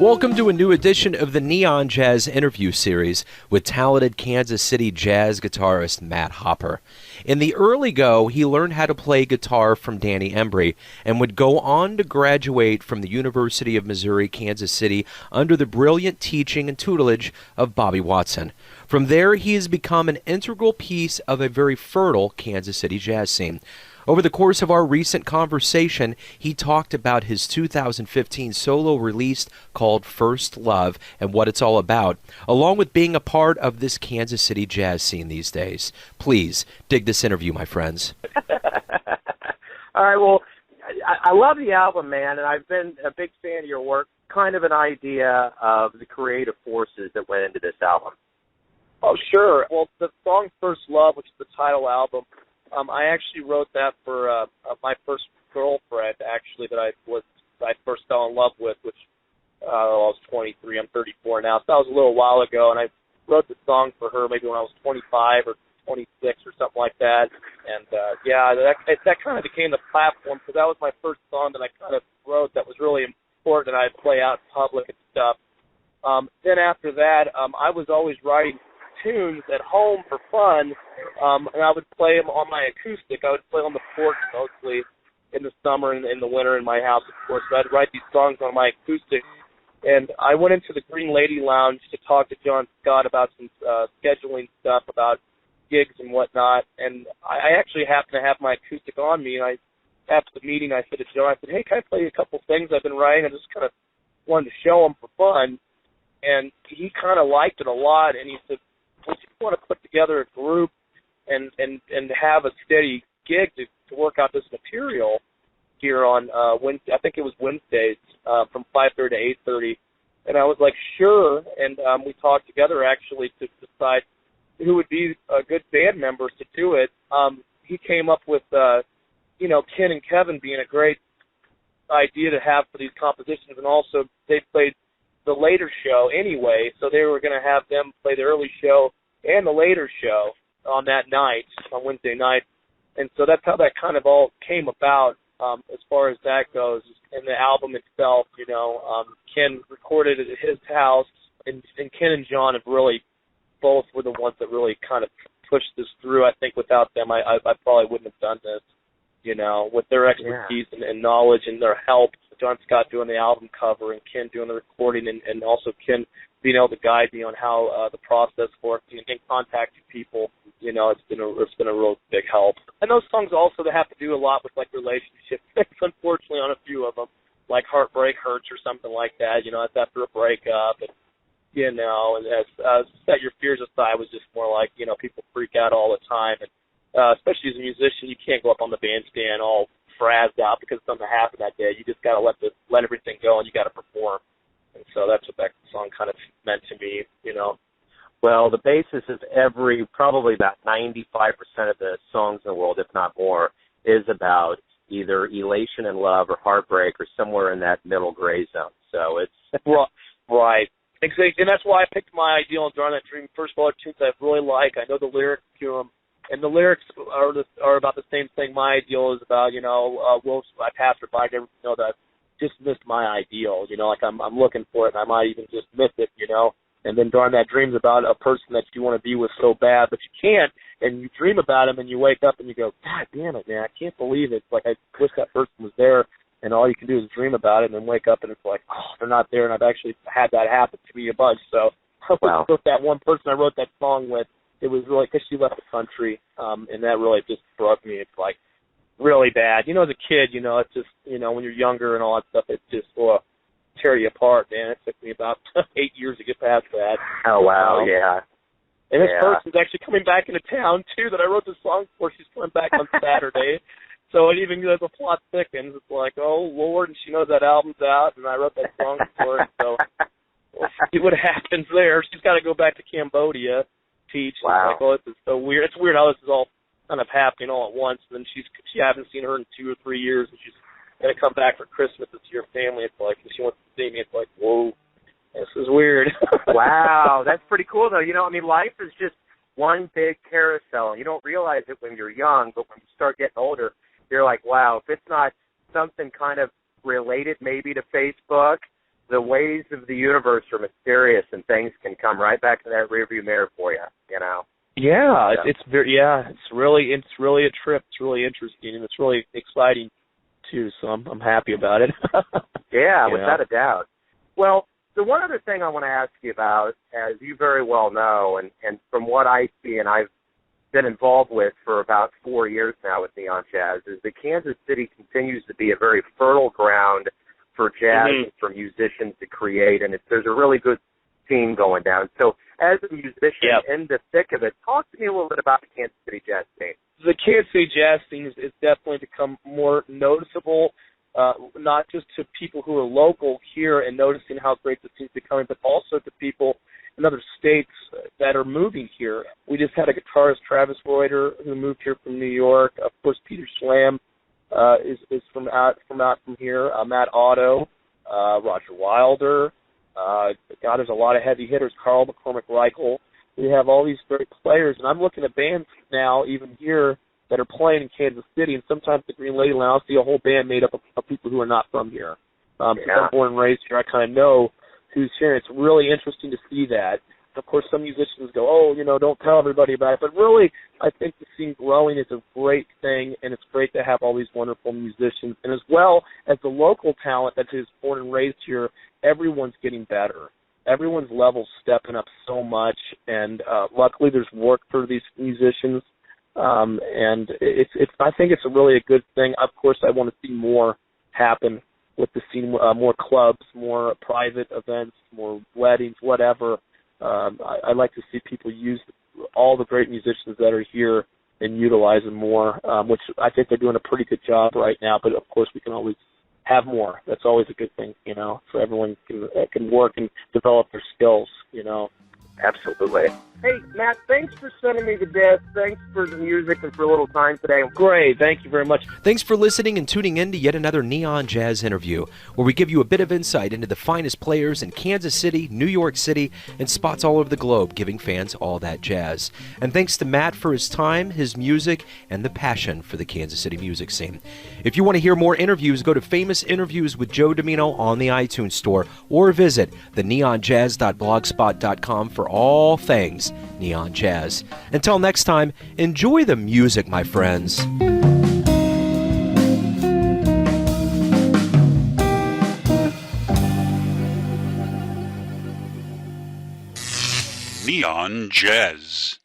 Welcome to a new edition of the Neon Jazz interview series with talented Kansas City jazz guitarist Matt Hopper. In the early go, he learned how to play guitar from Danny Embry and would go on to graduate from the University of Missouri, Kansas City under the brilliant teaching and tutelage of Bobby Watson. From there, he has become an integral piece of a very fertile Kansas City jazz scene. Over the course of our recent conversation, he talked about his 2015 solo release called First Love and what it's all about, along with being a part of this Kansas City jazz scene these days. Please dig this interview, my friends. All right, well, I love the album, man, and I've been a big fan of your work. Kind of an idea of the creative forces that went into this album. Oh, sure. Well, the song First Love, which is the title album, I actually wrote that for my first girlfriend, actually, that I first fell in love with, which I was 23. I'm 34 now, so that was a little while ago, and I wrote the song for her maybe when I was 25 or 26 or something like that. And, that kind of became the platform, because that was my first song that I kind of wrote that was really important, and I'd play out in public and stuff. Then after that, I was always writing tunes at home for fun, and I would play them on my acoustic. I would play on the porch mostly in the summer and in the winter in my house, of course. So I'd write these songs on my acoustic. And I went into the Green Lady Lounge to talk to John Scott about some scheduling stuff, about gigs and whatnot. And I actually happened to have my acoustic on me. And after the meeting, I said to John, hey, can I play a couple things I've been writing? I just kind of wanted to show him for fun. And he kind of liked it a lot. And he said, well, you want to put together a group and have a steady gig to work out this material here on Wednesday. I think it was Wednesdays from 5:30 to 8:30, and I was like, sure. And we talked together actually to decide who would be good band members to do it. He came up with Ken and Kevin being a great idea to have for these compositions, and also they played the later show anyway, so they were going to have them play the early show and the later show on that night, on Wednesday night. And so that's how that kind of all came about as far as that goes. And the album itself, Ken recorded it at his house, and Ken and John have really both were the ones that really kind of pushed this through. I think without them, I probably wouldn't have done this, with their expertise and knowledge and their help. John Scott doing the album cover and Ken doing the recording, and also Ken being able to guide me on how the process works and contacting people. It's been a real big help. And those songs also that have to do a lot with like relationships. Unfortunately, on a few of them, like Heartbreak Hurts or something like that. It's after a breakup, and and as Set Your Fears Aside was just more like people freak out all the time, and especially as a musician, you can't go up on the bandstand all frazzed out because something happened that day. You just got to let everything go, and you got to perform. And so that's what that song kind of meant to me, Well, the basis of probably about 95% of the songs in the world, if not more, is about either elation and love or heartbreak or somewhere in that middle gray zone. So it's... Right. Exactly. And that's why I picked my ideal on Drawing That Dream. First of all, tunes I really like. I know the lyrics to them. And the lyrics are about the same thing. My ideal is about, I passed her by, never know that I just missed my ideal, like I'm looking for it, and I might even just miss it, And then Darn That Dream's about a person that you want to be with so bad, but you can't, and you dream about him, and you wake up and you go, God damn it, man, I can't believe it. It's like I wish that person was there, and all you can do is dream about it, and then wake up and it's like, oh, they're not there, and I've actually had that happen to me a bunch. So wow. With that one person I wrote that song with, it was really because she left the country, and that really just broke me. It's like really bad. As a kid, it's just, when you're younger and all that stuff, it just tear you apart, man. It took me about 8 years to get past that. Oh, wow, yeah. And this person's actually coming back into town, too, that I wrote the song for. She's coming back on Saturday. So it even as the plot thickens, it's like, oh, Lord, and she knows that album's out, and I wrote that song for her. So we'll see what happens there. She's got to go back to Cambodia. Teach. Wow. Like, oh, this is so weird. It's weird how this is all kind of happening all at once. And then she haven't seen her in 2 or 3 years, and she's gonna come back for Christmas to see her family. It's like, and she wants to see me. It's like, whoa, this is weird. Wow, that's pretty cool though. Life is just one big carousel. You don't realize it when you're young, but when you start getting older, you're like, wow, if it's not something kind of related maybe to Facebook the ways of the universe are mysterious, and things can come right back in that rearview mirror for you. You know. Yeah, it's really a trip. It's really interesting, and it's really exciting too. So I'm happy about it. Yeah, without a doubt. Well, the one other thing I want to ask you about, as you very well know, and from what I see, and I've been involved with for about 4 years now with Neon Jazz, is that Kansas City continues to be a very fertile ground for jazz and for musicians to create, and there's a really good scene going down. So as a musician in the thick of it, talk to me a little bit about the Kansas City jazz scene. The Kansas City jazz scene is definitely become more noticeable, not just to people who are local here and noticing how great the scene's becoming, but also to people in other states that are moving here. We just had a guitarist, Travis Reuter, who moved here from New York. Of course, Peter Schlam is from here. Matt Otto, Roger Wilder. There's a lot of heavy hitters. Carl McCormick Reichel. We have all these great players, and I'm looking at bands now, even here, that are playing in Kansas City, and sometimes the Green Lady Lounge, I'll see a whole band made up of people who are not from here. Because I'm born and raised here, I kind of know who's here. It's really interesting to see that. Of course, some musicians go, don't tell everybody about it. But really, I think the scene growing is a great thing, and it's great to have all these wonderful musicians. And as well as the local talent that is born and raised here, everyone's getting better. Everyone's level's stepping up so much, and luckily there's work for these musicians. And I think it's really a good thing. Of course, I want to see more happen with the scene, more clubs, more private events, more weddings, whatever. I like to see people use all the great musicians that are here and utilize them more, which I think they're doing a pretty good job right now. But, of course, we can always have more. That's always a good thing, so everyone can work and develop their skills, Absolutely. Hey, Matt, thanks for sending me the disc. Thanks for the music and for a little time today. Great. Thank you very much. Thanks for listening and tuning in to yet another Neon Jazz interview, where we give you a bit of insight into the finest players in Kansas City, New York City, and spots all over the globe, giving fans all that jazz. And thanks to Matt for his time, his music, and the passion for the Kansas City music scene. If you want to hear more interviews, go to Famous Interviews with Joe Domino on the iTunes Store, or visit theneonjazz.blogspot.com for all things Neon Jazz. Until next time, enjoy the music, my friends. Neon Jazz.